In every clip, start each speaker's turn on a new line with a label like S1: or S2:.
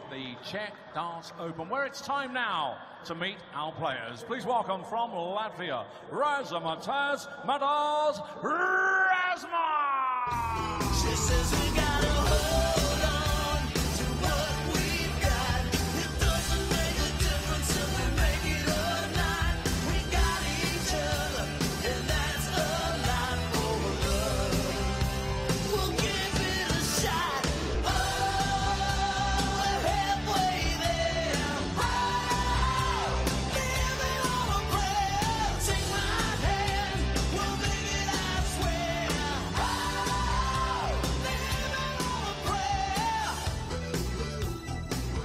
S1: the Czech Darts Open, where it's time now to meet our players. Please welcome from Latvia, Razma Razma!
S2: She says we gotta hold on to what we've got. It doesn't make a difference if we make it or not. We got each other, and that's a lot for love. We'll give it a shot. Oh, we're halfway there. Oh, give it all a prayer. Take my hand, we'll make it, I swear.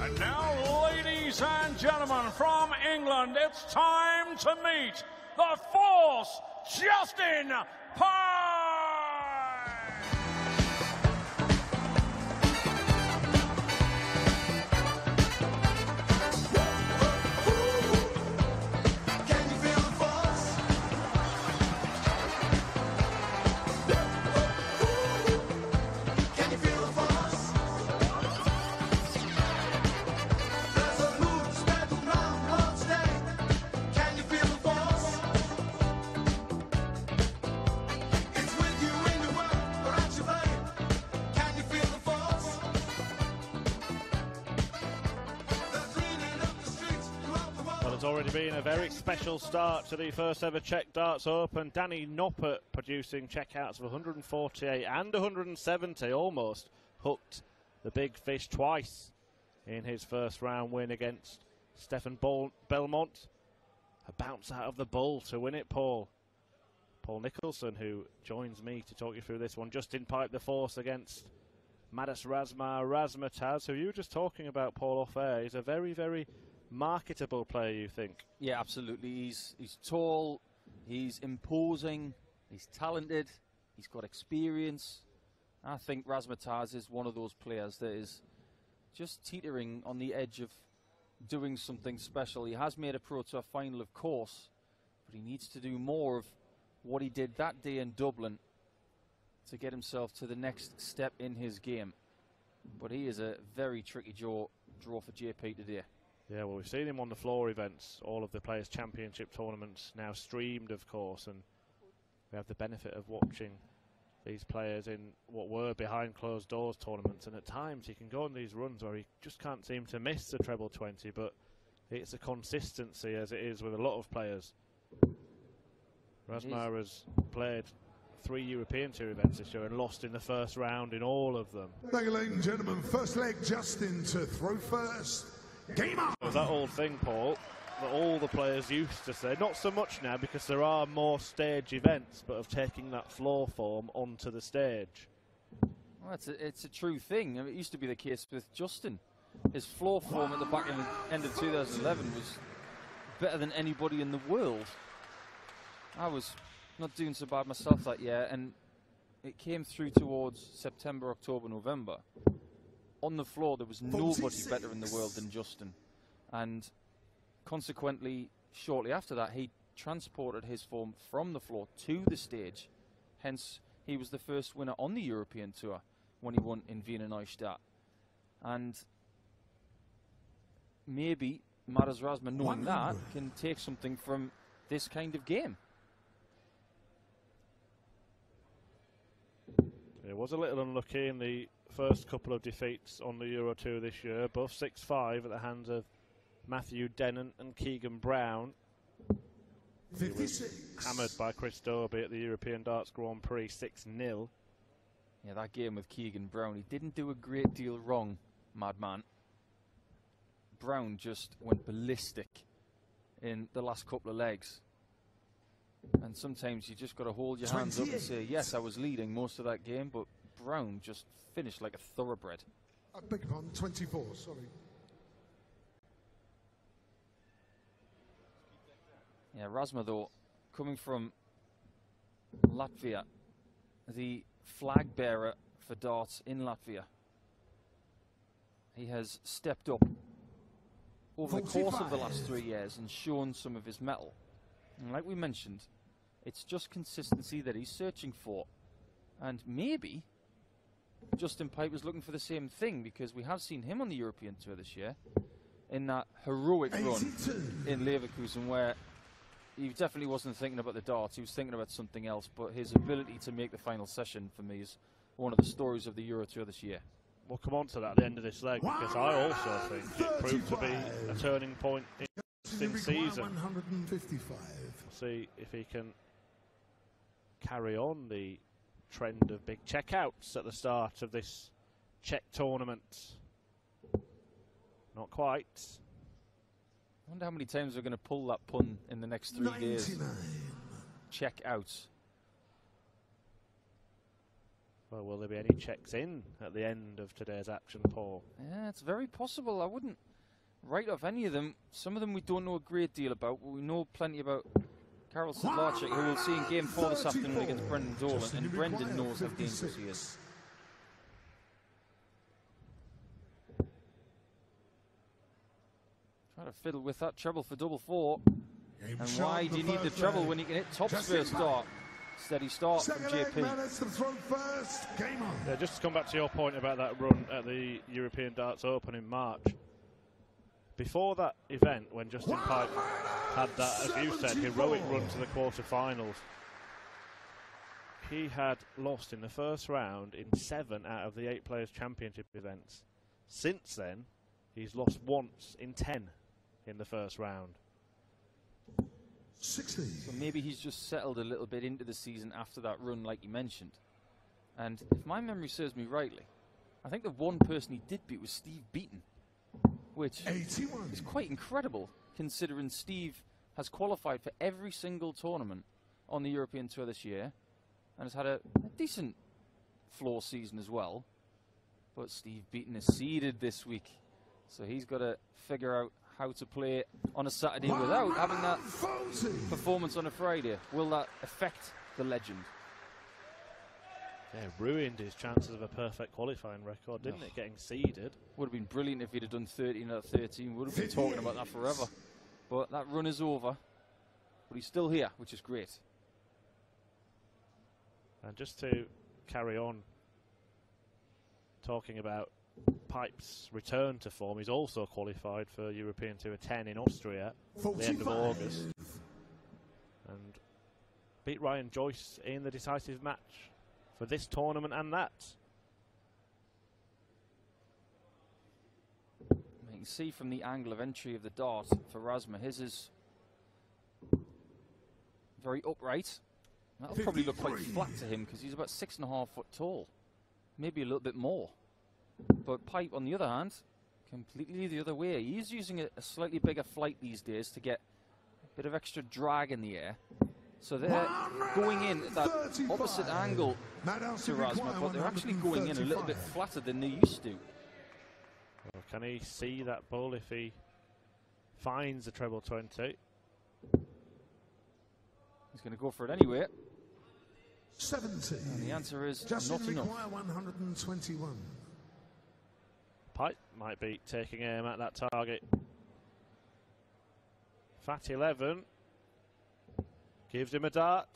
S1: And now, ladies and gentlemen, from England, it's time to meet the Force, Justin Pye!
S2: Can you feel the force? Can you feel the force? There's a mood spreading round one day. Can you feel the force? It's with you in the world or at your play. Can you feel the force? They're cleaning up the streets throughout the world.
S3: Well, it's already been a very special start to the first ever Czech Darts Open. Danny Noppert producing checkouts of 148 and 170, almost hooked the big fish twice in his first round win against Stefan Belmont. A bounce out of the bull to win it, Paul. Paul Nicholson, who joins me to talk you through this one, just in pipe the force against Madas Razmataz, who you were just talking about, Paul, off air. He's a very, very marketable player, you think?
S4: Yeah, absolutely. He's tall, he's imposing, he's talented, he's got experience. I think Razmataz is one of those players that is just teetering on the edge of doing something special. He has made a Pro Tour final, of course, but he needs to do more of what he did that day in Dublin to get himself to the next step in his game. But he is a very tricky draw for JP today.
S3: Yeah, well, we've seen him on the floor events, all of the Players' Championship tournaments now streamed, of course, and we have the benefit of watching these players in what were behind closed doors tournaments, and at times he can go on these runs where he just can't seem to miss the treble 20, but it's a consistency, as it is with a lot of players. Razma has played 3 European Tour events this year and lost in the first round in all of them.
S5: Thank you, ladies and gentlemen. First leg, Justin to throw first. Game on!
S3: It was that old thing, Paul, that all the players used to say, not so much now because there are more stage events, but of taking that floor form onto the stage.
S4: Well, it's a true thing. I mean, it used to be the case with Justin. His floor form at the back end of 2011 was better than anybody in the world. I was not doing so bad myself that year, and it came through towards September, October, November. On the floor, there was nobody better in the world than Justin. And consequently, shortly after that, he transported his form from the floor to the stage. Hence, he was the first winner on the European Tour when he won in Wiener Neustadt. And maybe Madas Razma, knowing that, can take something from this kind of game.
S3: It was a little unlucky in the first couple of defeats on the Euro Tour this year, both 6-5 at the hands of Matthew Dennant and Keegan Brown. He was hammered by Chris Dobey at the European Darts Grand Prix 6-0.
S4: Yeah, that game with Keegan Brown, he didn't do a great deal wrong, madman. Brown just went ballistic in the last couple of legs. And sometimes you just got to hold your hands up and say, yes, I was leading most of that game, but Brown just finished like a thoroughbred.
S5: I beg your pardon, 24, sorry.
S4: Yeah, Razma, though, coming from Latvia, the flag bearer for darts in Latvia, he has stepped up over the course of the last 3 years and shown some of his mettle. And like we mentioned, it's just consistency that he's searching for. And maybe Justin Pipe was looking for the same thing, because we have seen him on the European Tour this year in that heroic run
S5: 82.
S4: in Leverkusen, where he definitely wasn't thinking about the darts, he was thinking about something else. But his ability to make the final session for me is one of the stories of the Euro Tour this year.
S3: We'll come on to that at the end of this leg, because I also think it proved to be a turning point in the season.
S5: 155.
S3: See if he can carry on the trend of big checkouts at the start of this Czech tournament. Not quite.
S4: I wonder how many times we're going to pull that pun in the next 3 days.
S5: 99.
S4: Check out.
S3: Well, will there be any checks in at the end of today's action, Paul?
S4: Yeah, it's very possible. I wouldn't write off any of them. Some of them we don't know a great deal about, but we know plenty about Karel Sedlacek, who we'll see in Game 4 this afternoon against Brendan Dolan, and Brendan knows how dangerous he is. Try to fiddle with that treble for double four.
S5: Game
S4: And
S5: shot
S4: why
S5: in
S4: do you
S5: the
S4: need the
S5: first
S4: treble
S5: leg.
S4: when you can hit top's
S5: Justin
S4: first
S5: Pipe.
S4: start? Steady start from
S5: Second leg,
S4: JP.
S5: Manets to throw first. Game on.
S3: Yeah, just to come back to your point about that run at the European Darts Open in March. Before that event, when Justin Pipe had that, as you said, heroic run to the quarterfinals, he had lost in the first round in 7 out of the 8 Players' Championship events. Since then, he's lost once in 10 in the first round.
S5: 60.
S4: So maybe he's just settled a little bit into the season after that run, like you mentioned. And if my memory serves me rightly, I think the one person he did beat was Steve Beaton, which
S5: 81.
S4: is quite incredible, considering Steve has qualified for every single tournament on the European Tour this year and has had a decent floor season as well. But Steve Beaton is seeded this week, so he's got to figure out how to play on a Saturday without having that
S5: 40.
S4: performance on a Friday. Will that affect the legend?
S3: Yeah, ruined his chances of a perfect qualifying record, didn't it? Getting seeded.
S4: Would have been brilliant if he'd have done 13 out of 13. Would have been talking about that forever. But that run is over. But he's still here, which is great.
S3: And just to carry on talking about Pipe's return to form, he's also qualified for European Tour 10 in Austria at the end of
S5: 45.
S3: August. And beat Ryan Joyce in the decisive match for this tournament and that.
S4: You can see from the angle of entry of the dart for Razma, his is very upright. That'll probably look quite
S5: 53.
S4: flat to him because he's about 6.5 foot tall. Maybe a little bit more. But Pipe, on the other hand, completely the other way. He's using a slightly bigger flight these days to get a bit of extra drag in the air. So they're going in at that
S5: 35.
S4: opposite angle
S5: Madhouse
S4: to
S5: will require
S4: Razma, but they're actually going in a little bit
S5: 135.
S4: flatter than they used to.
S3: Well, can he see that bull if he finds the treble 20?
S4: He's going to go for it anyway.
S5: 70.
S4: And the answer is
S5: Justin
S4: not enough.
S5: require 121.
S3: Pipe might be taking aim at that target. Fat 11 gives him a dart.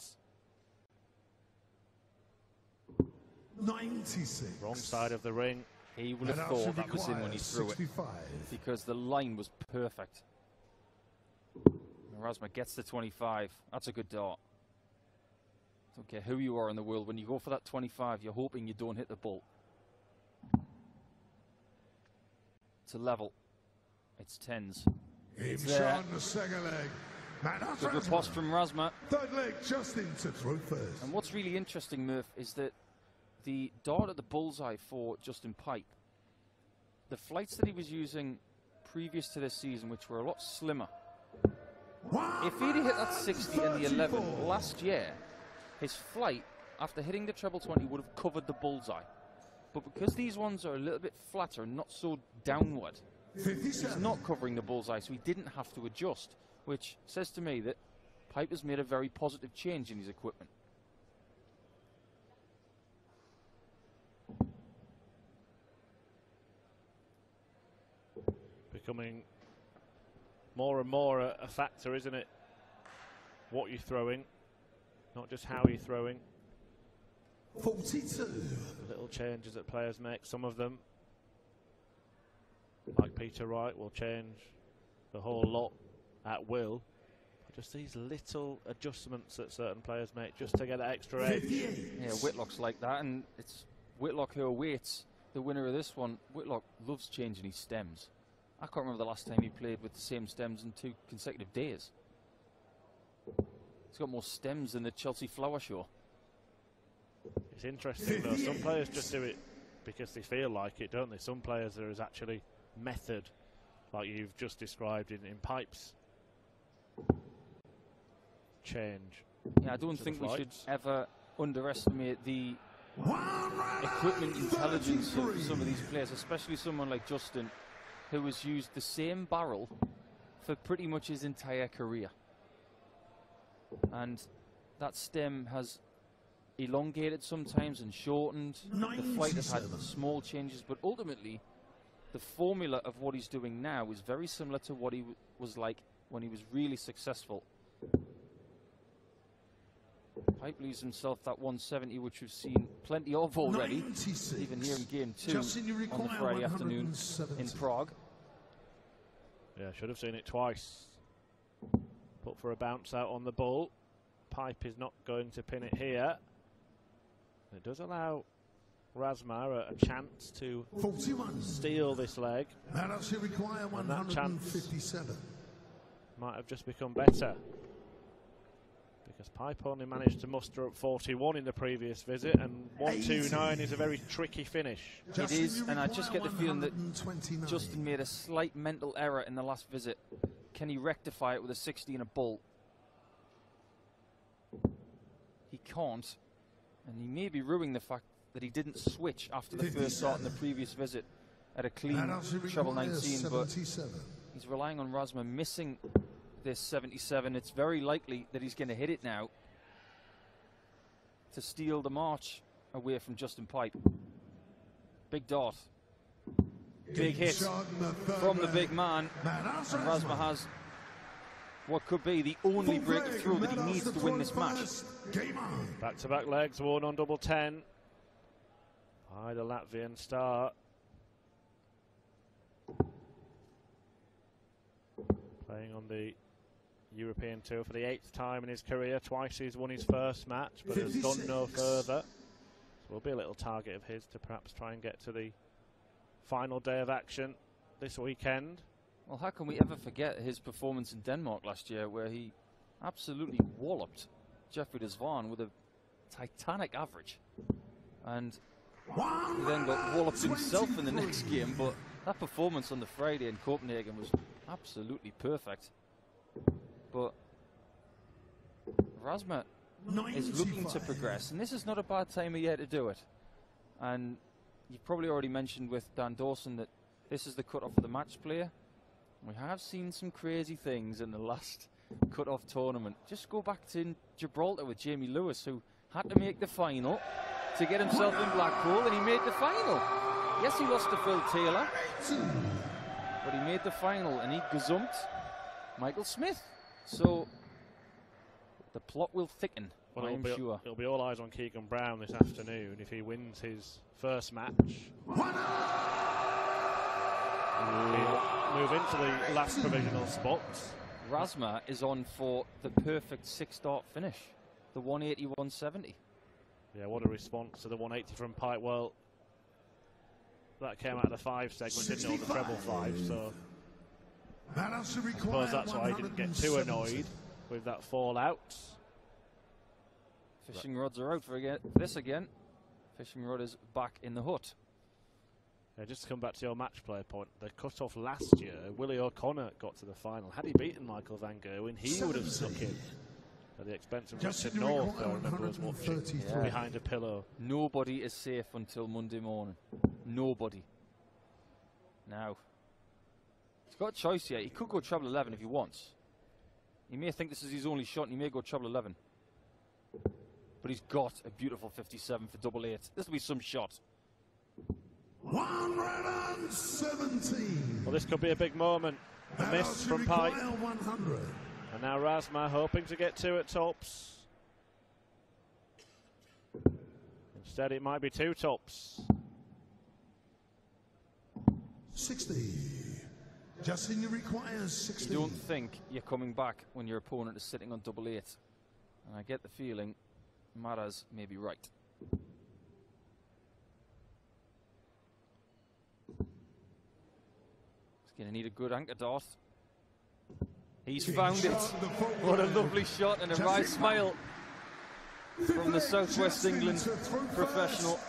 S5: 96.
S3: Wrong side of the ring.
S4: He would have
S5: Madhouse
S4: thought that was in when he
S5: requires
S4: threw it
S5: 65.
S4: because the line was perfect. And Razma gets the 25. That's a good dart. Don't care who you are in the world. When you go for that 25, you're hoping you don't hit the bull. It's a level. It's tens.
S5: Game
S4: It's there.
S5: shot in the second leg. Madhouse
S4: Good riposte from Razma.
S5: Third leg, Justin to throw first.
S4: And what's really interesting, Murph, is that the dart at the bullseye for Justin Pipe, the flights that he was using previous to this season, which were a lot slimmer, if he'd hit that 60 and the 11
S5: 134.
S4: last year, his flight, after hitting the treble 20, would have covered the bullseye. But because these ones are a little bit flatter and not so downward, he's
S5: 57.
S4: not covering the bullseye, so he didn't have to adjust, which says to me that Pipe has made a very positive change in his equipment.
S3: Becoming more and more a factor, isn't it? What you're throwing, not just how you're throwing.
S5: 42.
S3: Little changes that players make. Some of them, like Peter Wright, will change the whole lot at will. Just these little adjustments that certain players make just to get that extra edge.
S4: Yeah, Whitlock's like that, and it's Whitlock who awaits the winner of this one. Whitlock loves changing his stems. I can't remember the last time he played with the same stems in 2 consecutive days. He's got more stems than the Chelsea Flower Show.
S3: It's interesting though, some players just do it because they feel like it, don't they? Some players there is actually method, like you've just described in pipes. Change.
S4: Yeah, I don't think we should ever underestimate the equipment intelligence of some of these players, especially someone like Justin, who has used the same barrel for pretty much his entire career. And that stem has elongated sometimes and shortened. The flight has had small changes, but ultimately the formula of what he's doing now is very similar to what he was like when he was really successful. Pipe leaves himself that 170, which we've seen plenty of already,
S5: 96.
S4: even here in Game 2 on the Friday afternoon in Prague.
S3: Yeah, should have seen it twice. Put for a bounce out on the ball. Pipe is not going to pin it here. It does allow Razma a chance to
S5: 41.
S3: steal this leg.
S5: That actually require
S3: And that chance
S5: 157.
S3: might have just become better, because Pipe only managed to muster up 41 in the previous visit, and 129 is a very tricky finish.
S4: It is, and I just get the feeling that
S5: 129.
S4: Justin made a slight mental error in the last visit. Can he rectify it with a 60 and a ball? He can't, and he may be ruining the fact that he didn't switch after the first start in the previous visit at a clean
S5: That actually
S4: treble
S5: requires
S4: 19, but
S5: 77.
S4: he's relying on Razma missing this 77. It's very likely that he's going to hit it now to steal the march away from Justin Pipe. Big dart. Big hit from the big man. And Razma has what could be the only breakthrough that he needs to win this match.
S5: Game on.
S3: Back-to-back legs, won on double 10 by the Latvian star. Playing on the European Tour for the 8th time in his career. Twice he's won his first match, but has gone no further. So will be a little target of his to perhaps try and get to the final day of action this weekend.
S4: Well, how can we ever forget his performance in Denmark last year, where he absolutely walloped Jeffrey de Zwaan with a titanic average, and he then got walloped himself in the next game. But that performance on the Friday in Copenhagen was absolutely perfect. But Razma is looking to progress, and this is not a bad time of year to do it. And you've probably already mentioned with Dan Dawson that this is the cut-off for the match player. We have seen some crazy things in the last cut-off tournament. Just go back to Gibraltar with Jamie Lewis, who had to make the final to get himself in Blackpool, and he made the final. Yes, he lost to Phil Taylor, but he made the final, and he gazumped Michael Smith. So the plot will thicken,
S3: Well,
S4: I am sure.
S3: It'll be all eyes on Keegan Brown this afternoon if he wins his first match. He'll move into the last provisional spots.
S4: Razma is on for the perfect 6-start finish, the 180-170.
S3: Yeah, what a response to the 180 from Pipe. Well, that came out of the 5 segment, didn't it, or the treble 5, so I suppose that's why he didn't get too annoyed with that fallout.
S4: Fishing rods are out for this again. Fishing rod is back in the hut.
S3: Yeah, just to come back to your match play point, the cut-off last year, Willie O'Connor got to the final. Had he beaten Michael Van Gerwen, he would have stuck in at the expense of Richard North, I remember us watching behind a pillow.
S4: Nobody is safe until Monday morning. Nobody. Now, he's got a choice here. He could go treble 11 if he wants. He may think this is his only shot, and he may go treble 11. But he's got a beautiful 57 for double 8. This will be some shot.
S5: 117.
S3: Well, this could be a big moment. A miss from Pipe.
S5: 100.
S3: And now Razma hoping to get 2 at tops. Instead, it might be two tops.
S5: 60. Justin, you require 60.
S4: You don't think you're coming back when your opponent is sitting on double 8. And I get the feeling Maras may be right. He's going to need a good anchor dart. He's found it. What a lovely shot and a wry smile from the Southwest England professional.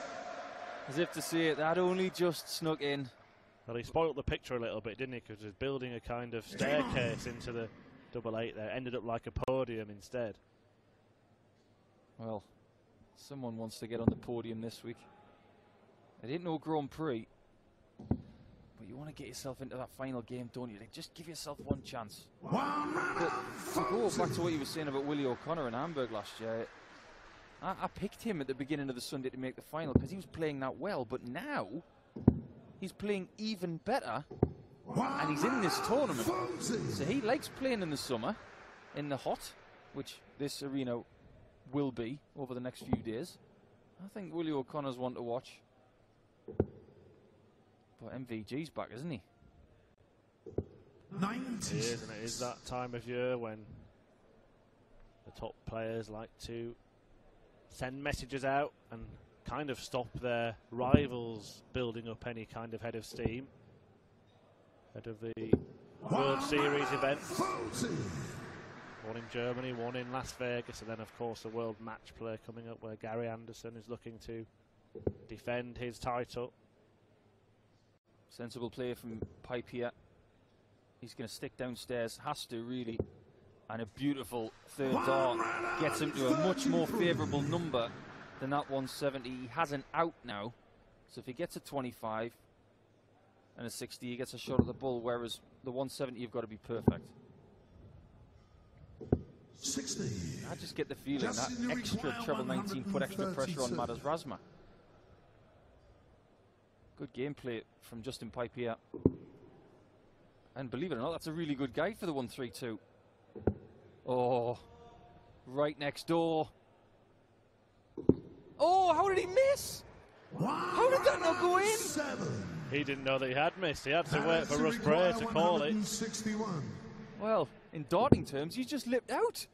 S4: As if to say it, that only just snuck in.
S3: Well, he spoilt the picture a little bit, didn't he? Because he was building a kind of staircase into the double 8 there. Ended up like a podium instead.
S4: Well, someone wants to get on the podium this week. It ain't no Grand Prix. But you want to get yourself into that final game, don't you? Like, just give yourself one chance. But to go back to what you were saying about Willie O'Connor in Hamburg last year, I picked him at the beginning of the Sunday to make the final because he was playing that well. But now, he's playing even better, and he's in this tournament. So he likes playing in the summer, in the hot, which this arena will be over the next few days. I think Willie O'Connor's one to watch. But MVG's back, isn't he?
S5: 90.
S3: It is, and it is that time of year when the top players like to send messages out and kind of stop their rivals building up any kind of head of steam ahead of the World Series events. One in Germany, one in Las Vegas, and then of course the World Match Play coming up where Gary Anderson is looking to defend his title.
S4: Sensible play from Pipe here. He's going to stick downstairs, has to really. And a beautiful third dart gets him to a much more favourable number than that 170. He has an out now. So if he gets a 25 and a 60, he gets a shot at the bull, whereas the 170 you've got to be perfect.
S5: 60.
S4: I just get the feeling that extra treble 19 put extra pressure on Madas Razma. Good gameplay from Justin Pipe here. And believe it or not, that's a really good guide for the 132. Oh, right next door. Oh, how did he miss? How did that not go in?
S3: He didn't know that he had missed. He had to wait for Russ Bray to call it.
S4: Well, in darting terms, he's just lipped out.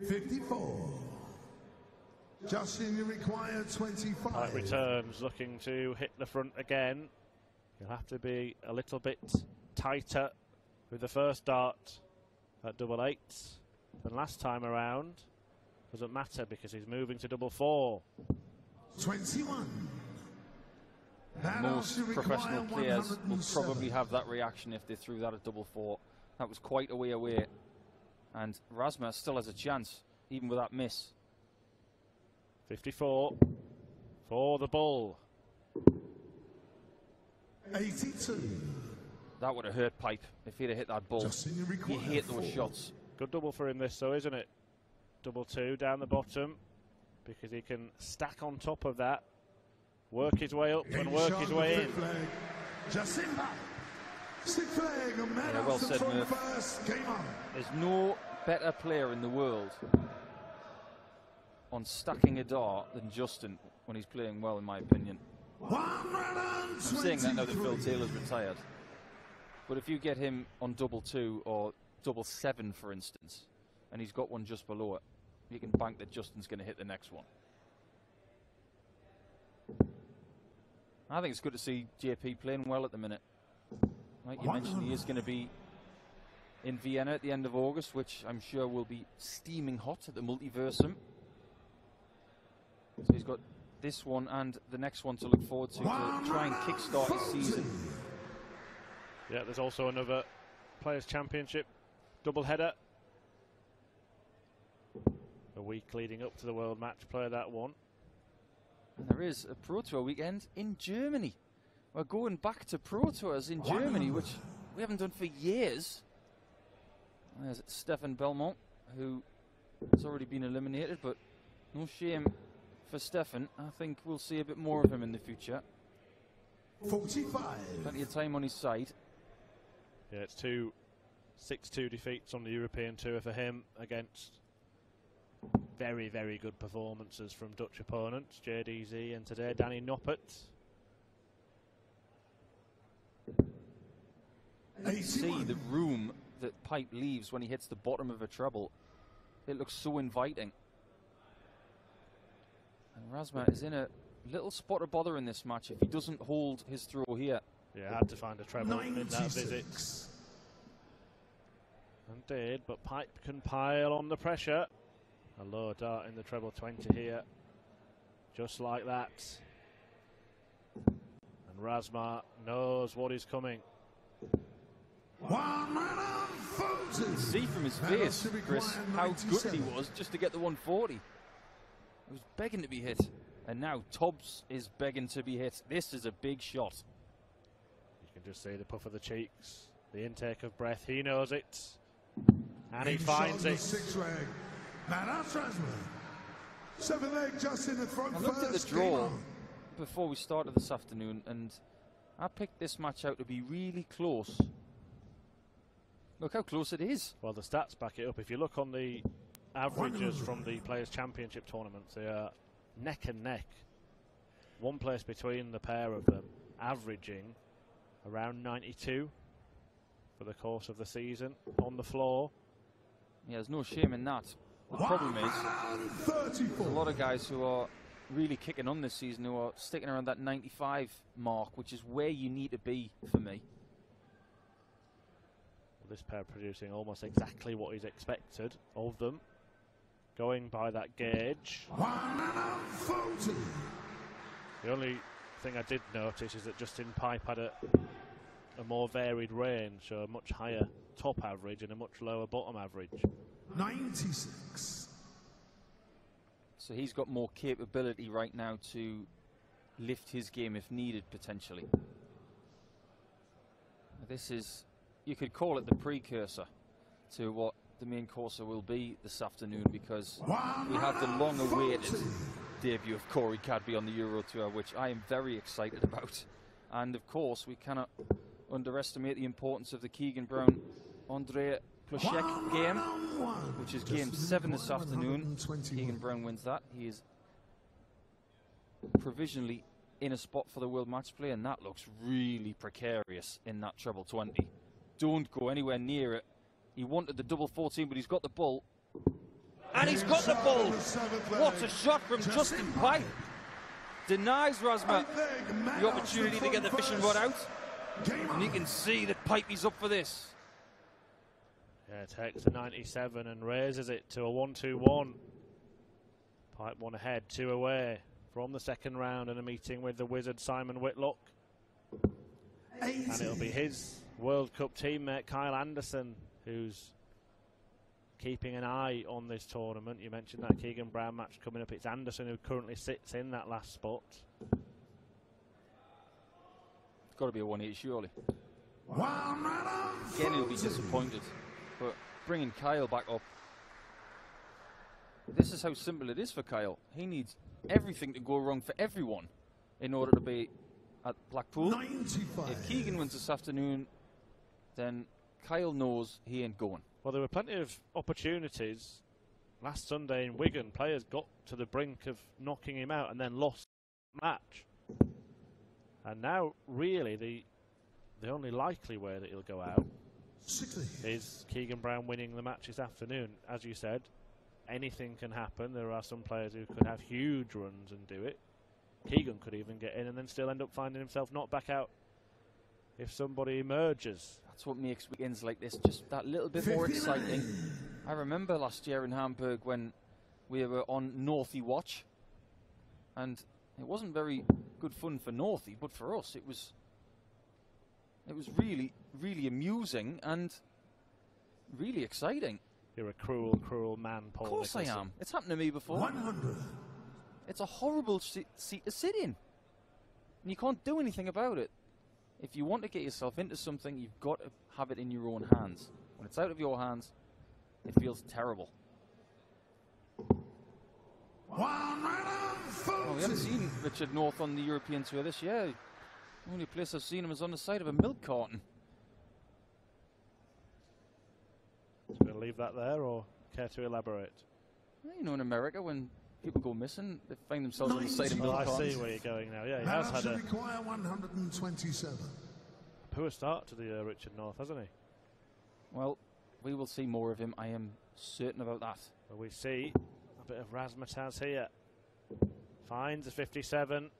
S5: 54. Justin, you require 25.
S3: Light returns, looking to hit the front again. He'll have to be a little bit tighter with the first dart at double 8 than last time around. Doesn't matter because he's moving to double 4.
S5: 21.
S4: Most professional players will probably have that reaction if they threw that at double 4. That was quite a way away. And Razma still has a chance, even with that miss.
S3: 54 for the bull.
S5: 82.
S4: That would have hurt Pipe if he'd have hit that bull. You hate those shots.
S3: Good double for him this though, isn't it? Double 2 down the bottom because he can stack on top of that, work his way up and work his way in.
S4: Yeah, well said, Murph. There's no better player in the world on stacking a dart than Justin when he's playing well, in my opinion. I'm saying that now that Phil Taylor's retired. But if you get him on double 2 or double 7, for instance, and he's got one just below it, you can bank that Justin's going to hit the next one. I think it's good to see JP playing well at the minute. Like you mentioned, he is going to be in Vienna at the end of August, which I'm sure will be steaming hot at the Multiversum. So he's got this one and the next one to look forward to try and kickstart his season.
S3: Yeah, there's also another Players' Championship doubleheader. A week leading up to the World Match Play, that one.
S4: And there is a Pro Tour weekend in Germany. We're going back to Pro Tours in Germany, which we haven't done for years. There's Stefan Belmont, who has already been eliminated, but no shame for Stefan. I think we'll see a bit more of him in the future.
S5: 45.
S4: Plenty of time on his side.
S3: Yeah, it's 2 6-2 defeats on the European Tour for him against very, very good performances from Dutch opponents, JDZ and today Danny Noppert.
S4: See the room that Pipe leaves when he hits the bottom of a treble. It looks so inviting. And Razma is in a little spot of bother in this match if he doesn't hold his throw here.
S3: Yeah, had to find a treble in that visit. And did, but Pipe can pile on the pressure. A low dart in the treble 20 here. Just like that. And Razma knows what is coming.
S4: You can see from his face, Chris, how good he was just to get the 140. He was begging to be hit. And now Tubbs is begging to be hit. This is a big shot.
S3: You can just see the puff of the cheeks, the intake of breath. He knows it. And he finds it.
S5: Sixth leg. Now that's Razma. Seventh leg, just in the front.
S4: I looked at the draw before we started this afternoon, and I picked this match out to be really close. Look how close it is.
S3: Well, the stats back it up. If you look on the averages from the Players' Championship tournaments, they are neck and neck. One place between the pair of them, averaging around 92 for the course of the season on the floor.
S4: Yeah, there's no shame in that. The problem is, there's a lot of guys who are really kicking on this season who are sticking around that 95 mark, which is where you need to be for me.
S3: This pair producing almost exactly what is expected of them. Going by that gauge. The only thing I did notice is that Justin Pipe had a more varied range, so a much higher top average and a much lower bottom average.
S5: 96.
S4: So he's got more capability right now to lift his game if needed, potentially. This is, you could call it the precursor to what the main courser will be this afternoon, because we have the long-awaited debut of Corey Cadby on the Euro Tour, which I am very excited about. And of course, we cannot underestimate the importance of the Keegan Brown-Andre Plushek game, which is game 7 this afternoon. Keegan Brown wins that. He is provisionally in a spot for the World Match Play, and that looks really precarious in that treble 20. Don't go anywhere near it. He wanted the double 14, but he's got the ball. And he's got the ball! What a shot from Justin Pipe! Denies Razma the opportunity to get the fishing rod out. And you can see that Pipe is up for this.
S3: Yeah, takes a 97 and raises it to a 1-2-1. Pipe one ahead, 2 away from the second round and a meeting with the wizard Simon Whitlock. And it'll be his World Cup teammate Kyle Anderson who's keeping an eye on this tournament. You mentioned that Keegan Brown match coming up. It's Anderson who currently sits in that last spot.
S4: It's got to be a 180 surely. Again, he'll be disappointed. But bringing Kyle back up, this is how simple it is for Kyle. He needs everything to go wrong for everyone in order to be at Blackpool.
S5: 95.
S4: If Keegan wins this afternoon, then Kyle knows he ain't going.
S3: Well, there were plenty of opportunities last Sunday in Wigan. Players got to the brink of knocking him out and then lost the match. And now, really, the only likely way that he'll go out is Keegan Brown winning the match this afternoon. As you said, anything can happen. There are some players who could have huge runs and do it. Keegan could even get in and then still end up finding himself not back out if somebody emerges.
S4: That's what makes weekends like this just that little bit more exciting. I remember last year in Hamburg when we were on Northey watch, and it wasn't very good fun for Northey, but for us it was really, really amusing and really exciting.
S3: You're a cruel, cruel man, Paul.
S4: Of course
S3: Nicholson.
S4: I am. It's happened to me before.
S5: 100.
S4: It's a horrible seat to sit in, and you can't do anything about it. If you want to get yourself into something, you've got to have it in your own hands. When it's out of your hands, it feels terrible. Oh, we haven't seen Richard North on the European Tour this year. The only place I've seen him is on the side of a milk carton.
S3: So we'll leave that there, or care to elaborate?
S4: You know, in America, when people go missing, they find themselves on the side of
S3: Oh,
S4: milk
S3: I
S4: cartons.
S3: see where you're going now. Yeah, he
S5: Man
S3: has
S5: up
S3: had
S5: to
S3: a
S5: require 127.
S3: poor start to the Richard North, hasn't he?
S4: Well, we will see more of him. I am certain about that.
S3: Well, we see a bit of Razmataz here. Finds a 57,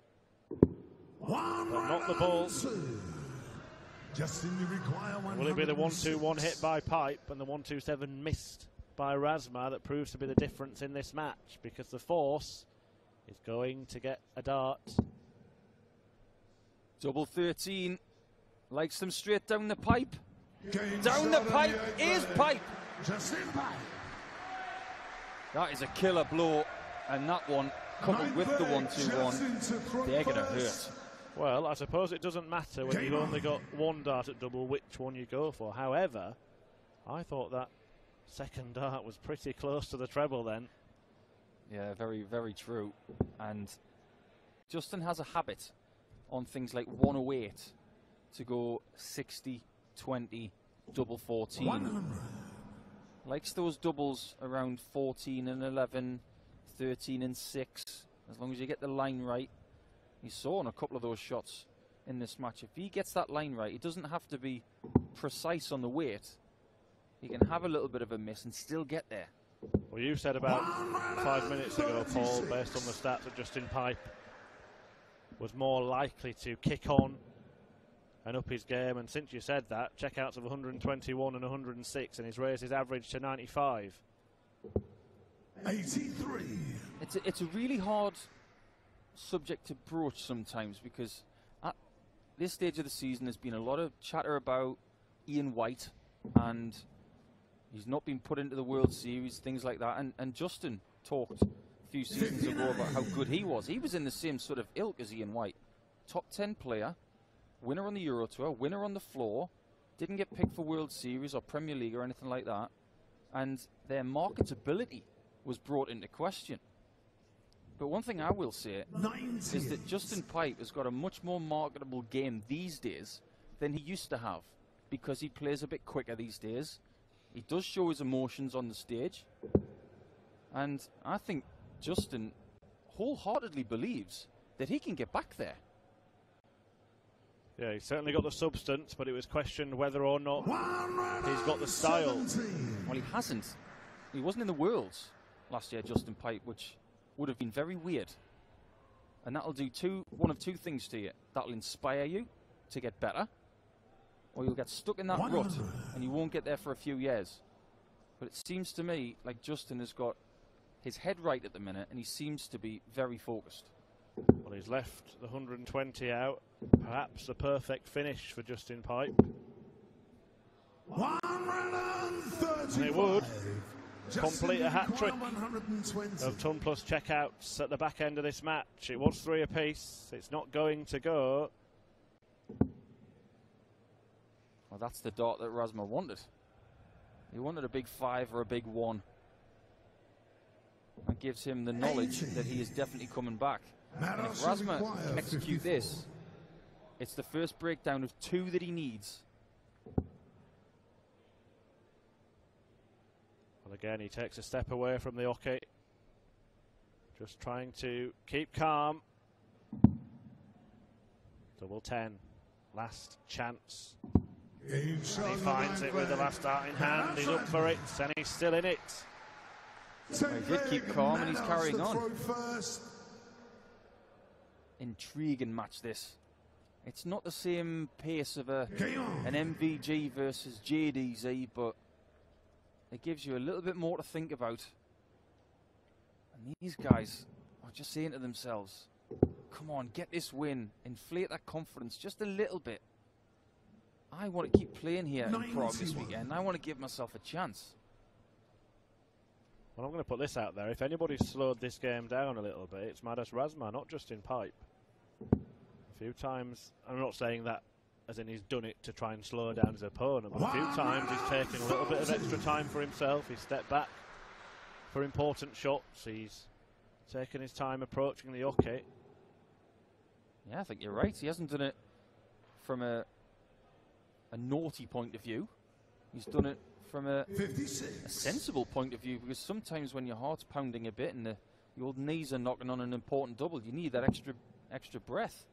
S3: but not the ball.
S5: Justin, you require 100.
S3: Will it be the 1-2-1 hit by Pipe and the 1-2-7 missed by Razma that proves to be the difference in this match? Because the Force is going to get a dart.
S4: Double 13. Likes them straight down the pipe.
S5: Game
S4: Down the
S5: start on
S4: pipe
S5: the
S4: is
S5: eighth
S4: Pipe.
S5: Justin Pipe.
S4: That is a killer blow. And that one, coupled with the 1-2-1, they're going to hurt.
S3: Well, I suppose it doesn't matter when you've only got one dart at double which one you go for. However, I thought that second dart was pretty close to the treble then.
S4: Yeah, very, very true. And Justin has a habit on things like 108 to go 60, 20, double 14.
S5: 100.
S4: Likes those doubles around 14 and 11, 13 and 6. As long as you get the line right. You saw on a couple of those shots in this match. If he gets that line right, he doesn't have to be precise on the weight. He can have a little bit of a miss and still get there.
S3: Well, you said about 5 minutes ago, Paul, based on the stats that Justin Pipe was more likely to kick on and up his game. And since you said that, checkouts of 121 and 106, and he's raised his average to 95.
S5: 83.
S4: It's a really hard subject to broach sometimes, because at this stage of the season there's been a lot of chatter about Ian White, and he's not been put into the World Series, things like that. And Justin talked a few seasons ago about how good he was. He was in the same sort of ilk as Ian White. Top 10 player, winner on the Euro Tour, winner on the floor, didn't get picked for World Series or Premier League or anything like that. And their marketability was brought into question. But one thing I will say
S5: 90.
S4: is that Justin Pipe has got a much more marketable game these days than he used to have, because he plays a bit quicker these days. He does show his emotions on the stage. And I think Justin wholeheartedly believes that he can get back there.
S3: Yeah, he's certainly got the substance, but it was questioned whether or not he's got the style.
S5: 17.
S4: Well, he hasn't. He wasn't in the Worlds last year, Justin Pipe, which would have been very weird. And that'll do one of two things to you. That'll inspire you to get better, or you'll get stuck in that rut and you won't get there for a few years. But it seems to me like Justin has got his head right at the minute, and he seems to be very focused.
S3: Well, he's left the 120 out. Perhaps the perfect finish for Justin Pipe.
S5: 135.
S3: And it would complete a hat-trick
S5: 120.
S3: of ton plus checkouts at the back end of this match. It was 3 apiece. It's not going to go.
S4: Well, that's the dart that Razma wanted. He wanted a big 5 or a big 1. That gives him the knowledge that he is definitely coming back. And if Razma can execute this, it's the first breakdown of 2 that he needs.
S3: Well, again, he takes a step away from the hockey. Just trying to keep calm. Double 10. Last chance. And he finds it with the last dart in hand. He's up for it, and he's still in it.
S4: He did keep calm, and he's carrying on. Intriguing match, this. It's not the same pace of an MVG versus JDZ, but it gives you a little bit more to think about. And these guys are just saying to themselves, come on, get this win, inflate that confidence just a little bit. I want to keep playing here in Prague this weekend. I want to give myself a chance.
S3: Well, I'm going to put this out there. If anybody's slowed this game down a little bit, it's Madas Razma, not Justin Pipe. A few times, I'm not saying that as in he's done it to try and slow down his opponent, but a few times he's taken a little bit of extra time for himself. He's stepped back for important shots. He's taken his time approaching the hockey.
S4: Yeah, I think you're right. He hasn't done it from a naughty point of view. He's done it from a
S5: 56.
S4: sensible point of view, because sometimes when your heart's pounding a bit and the old knees are knocking on an important double, you need that extra breath.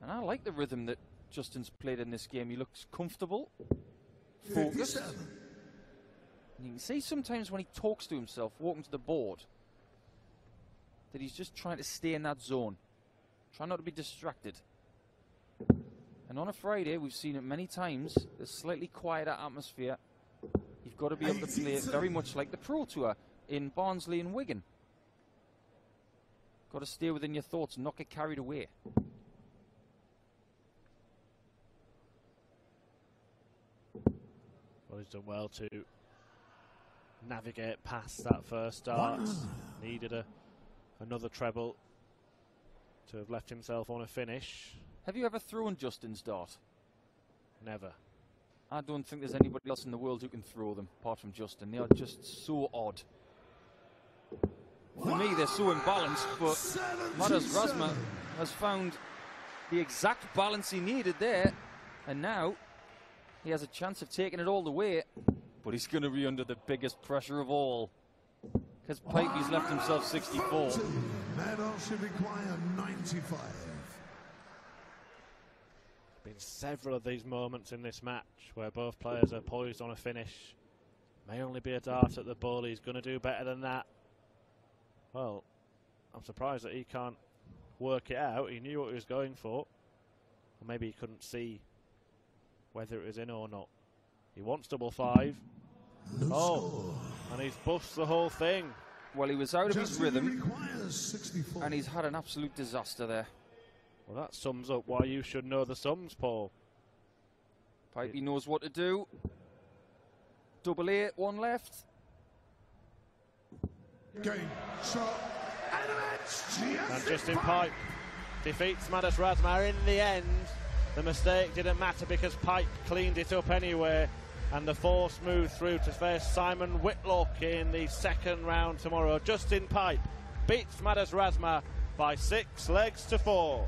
S4: And I like the rhythm that Justin's played in this game. He looks comfortable, focused.
S5: 57.
S4: And you can see sometimes when he talks to himself, walking to the board, that he's just trying to stay in that zone, trying not to be distracted. And on a Friday, we've seen it many times, the slightly quieter atmosphere. You've got to be able to play it very much like the Pro Tour in Barnsley and Wigan. Got to stay within your thoughts and not get carried away.
S3: Well, he's done well to navigate past that first start. Needed another treble to have left himself on a finish.
S4: Have you ever thrown Justin's dart?
S3: Never.
S4: I don't think there's anybody else in the world who can throw them, apart from Justin. They are just so odd. For me, they're so imbalanced, but Madas Razma has found the exact balance he needed there, and now he has a chance of taking it all the way, but he's going to be under the biggest pressure of all, because Pipey's left himself 64.
S5: Medal should require 95.
S3: Been several of these moments in this match where both players are poised on a finish. May only be a dart at the bull. He's going to do better than that. Well, I'm surprised that he can't work it out. He knew what he was going for. Or maybe he couldn't see whether it was in or not. He wants double five. Oh, and he's bust the whole thing.
S4: Well, he was out of his
S5: Justin
S4: rhythm,
S5: requires 64.
S4: and he's had an absolute disaster there.
S3: Well, that sums up why you should know the sums, Paul.
S4: Pipey knows what to do. Double eight, one left.
S5: Game, shot, and a match.
S3: And Justin Pipe defeats Madas Razma in the end. The mistake didn't matter because Pipe cleaned it up anyway. And the Force moved through to face Simon Whitlock in the second round tomorrow. Justin Pipe beats Madas Razma by 6 legs to 4.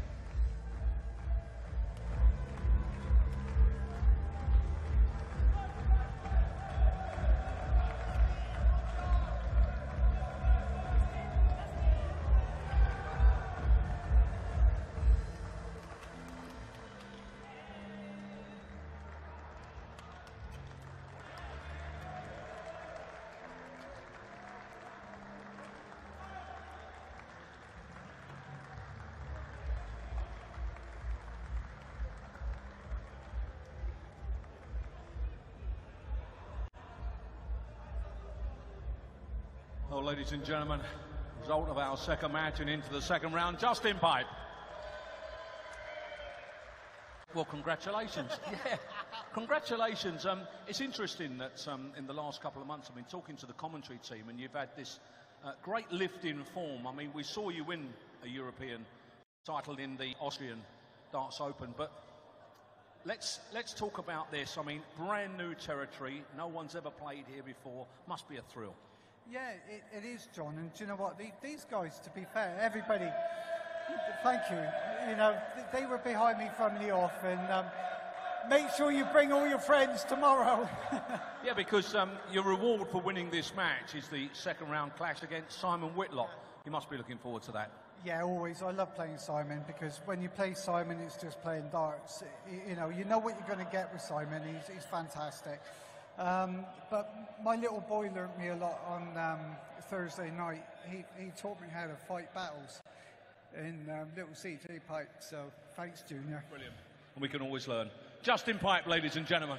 S1: Well, ladies and gentlemen, result of our second match and into the second round, Justin Pipe. Well, congratulations. Yeah, congratulations. It's interesting that in the last couple of months I've been talking to the commentary team and you've had this great lift in form. I mean, we saw you win a European title in the Austrian Darts Open, but let's talk about this. I mean, brand new territory, no one's ever played here before, must be a thrill.
S6: Yeah, it is, John. And do you know what? These guys, to be fair, everybody, thank you. You know, they were behind me from the off. And make sure you bring all your friends tomorrow.
S1: Yeah, because your reward for winning this match is the second round clash against Simon Whitlock. You must be looking forward to that.
S6: Yeah, always. I love playing Simon because when you play Simon, it's just playing darts. You know what you're going to get with Simon. He's fantastic. But my little boy learnt me a lot on Thursday night. He taught me how to fight battles in little CT Pipe. So thanks, Junior.
S1: Brilliant. And we can always learn. Justin Pipe, ladies and gentlemen.